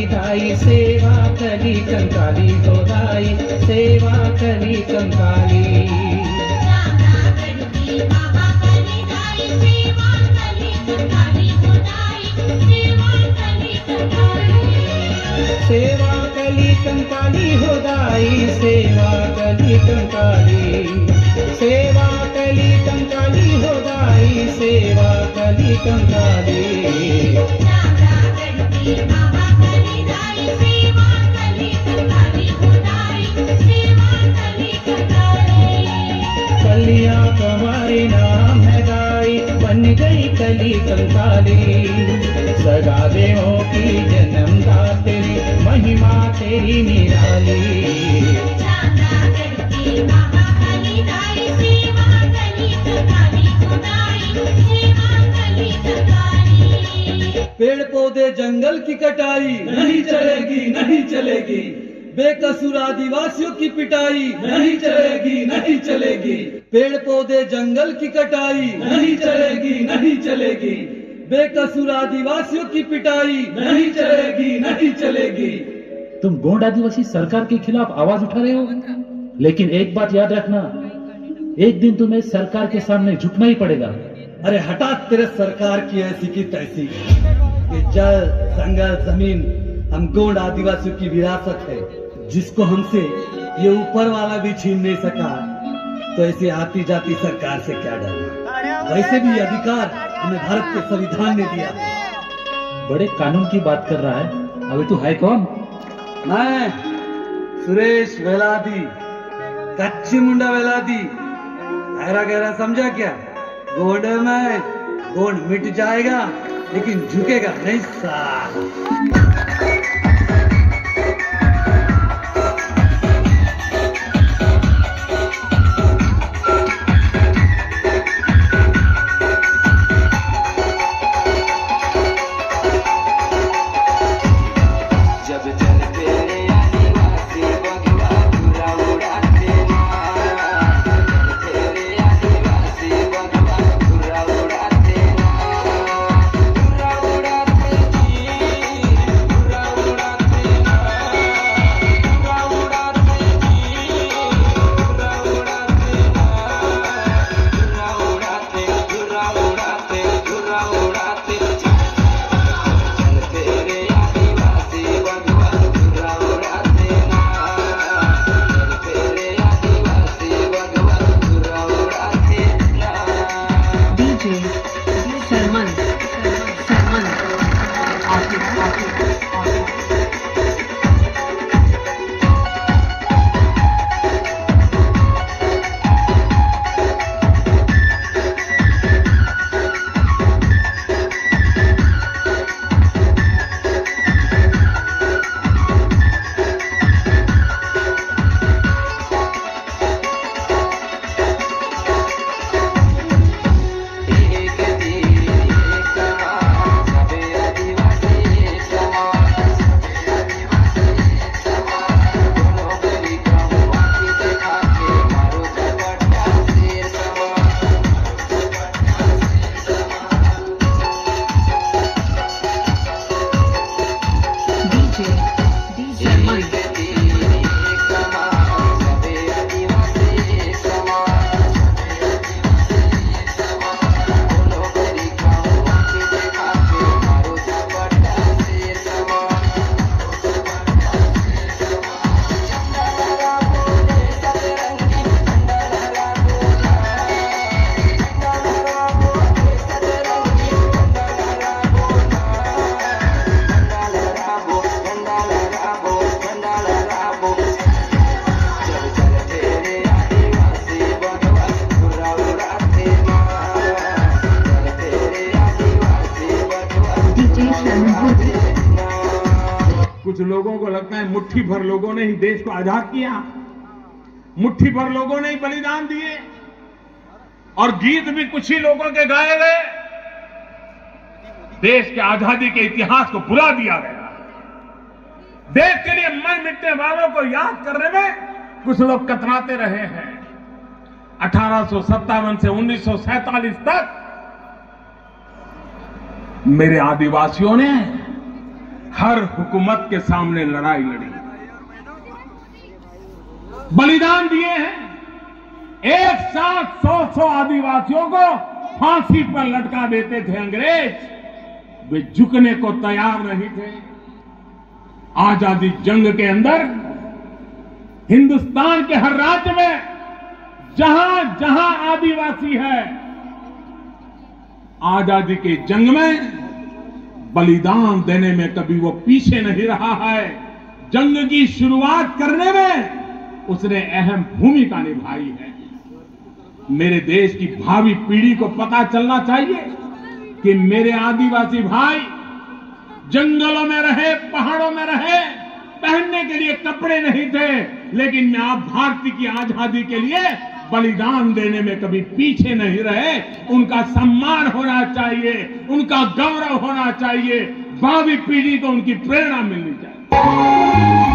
दाई सेवा कली कंकाली हो दाई सेवा कली कंकाली सेवा कली कंकाली हो दाई सेवा कली कंकाली सेवा कली कंकाली हो दाई सेवा कली कंकाली कलियां तुम्हारे नाम है दाई बन गई कली कंकाली सदा देवों की जन्मदात्री महिमा तेरी निराली पेड़ पौधे जंगल की कटाई नहीं चलेगी नहीं चलेगी, बेकसूर आदिवासियों की पिटाई नहीं चलेगी नहीं चलेगी, पेड़ पौधे जंगल की कटाई नहीं चलेगी नहीं चलेगी, बेकसूर आदिवासियों की पिटाई नहीं चलेगी नहीं चलेगी। तुम गोंड आदिवासी सरकार के खिलाफ आवाज उठा रहे हो, लेकिन एक बात याद रखना, एक दिन तुम्हें सरकार के सामने झुकना ही पड़ेगा। अरे हटा तेरे सरकार की ऐसी की तैसी, ये जल जंगल जमीन हम गोंड आदिवासियों की विरासत है, जिसको हमसे ये ऊपर वाला भी छीन नहीं सका, तो ऐसी आती जाती सरकार से क्या डरना। वैसे भी अधिकार हमें भारत के संविधान ने दिया। बड़े कानून की बात कर रहा है, अभी तू है कौन? मैं सुरेश वेलादी, कच्ची मुंडा वेलादी, गहरा गहरा समझा क्या? गोंड में गोंड मिट जाएगा लेकिन झुकेगा नहीं साला। कुछ लोगों को लगता है मुट्ठी भर लोगों ने ही देश को आजाद किया, मुट्ठी भर लोगों ने ही बलिदान दिए और गीत भी कुछ ही लोगों के गाए गए, देश के आजादी के इतिहास को भुला दिया गया। देश के लिए मर मिटने वालों को याद करने में कुछ लोग कतराते रहे हैं। 1857 से 1947 तक मेरे आदिवासियों ने हर हुकूमत के सामने लड़ाई लड़ी, बलिदान दिए हैं। एक साथ 100 आदिवासियों को फांसी पर लटका देते थे अंग्रेज, वे झुकने को तैयार नहीं थे। आजादी जंग के अंदर हिंदुस्तान के हर राज्य में जहां जहां आदिवासी है, आजादी के जंग में बलिदान देने में कभी वो पीछे नहीं रहा है। जंग की शुरुआत करने में उसने अहम भूमिका निभाई है। मेरे देश की भावी पीढ़ी को पता चलना चाहिए कि मेरे आदिवासी भाई जंगलों में रहे, पहाड़ों में रहे, पहनने के लिए कपड़े नहीं थे, लेकिन मैं आप भारत की आजादी के लिए बलिदान देने में कभी पीछे नहीं रहे। उनका सम्मान होना चाहिए, उनका गौरव होना चाहिए, भावी पीढ़ी को उनकी प्रेरणा मिलनी चाहिए।